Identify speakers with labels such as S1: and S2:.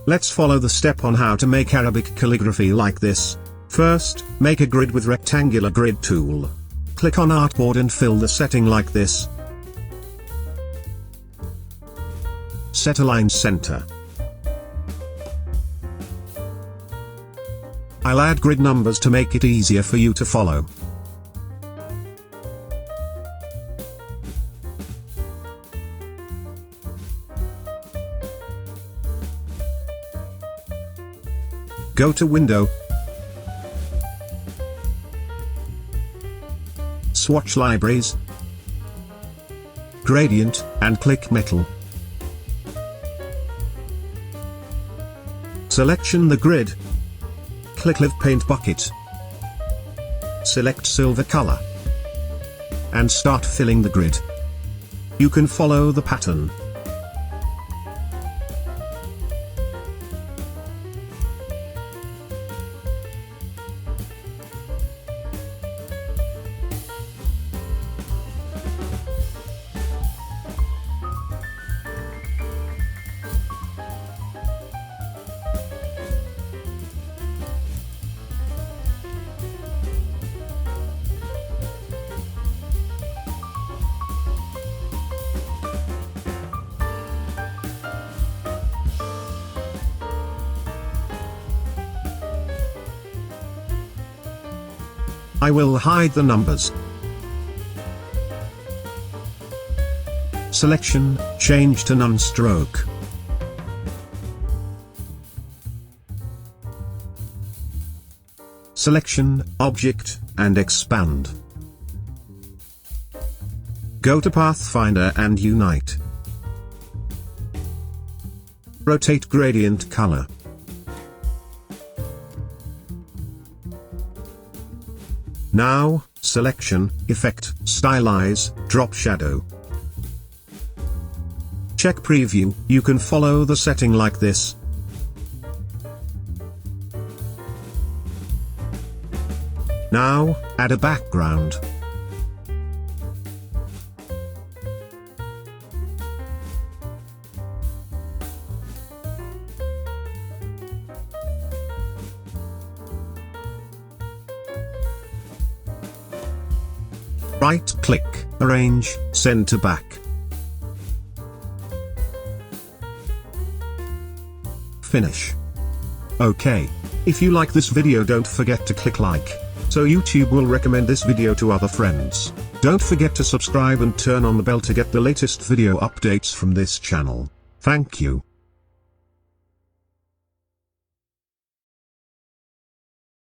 S1: Let's follow the step on how to make Arabic calligraphy like this. First, make a grid with rectangular grid tool. Click on artboard and fill the setting like this. Set align center. I'll add grid numbers to make it easier for you to follow. Go to Window, Swatch Libraries, Gradient, and click Metal. Selection the grid. Click Live Paint Bucket. Select Silver Color. And start filling the grid. You can follow the pattern. I will hide the numbers. Selection, change to none stroke. Selection, object, and expand. Go to Pathfinder and Unite. Rotate gradient color. Now, Selection, Effect, Stylize, Drop Shadow. Check Preview. You can follow the setting like this. Now, add a background. Right-click, Arrange, Send to Back. Finish. OK. If you like this video, don't forget to click like, so YouTube will recommend this video to other friends. Don't forget to subscribe and turn on the bell to get the latest video updates from this channel. Thank you.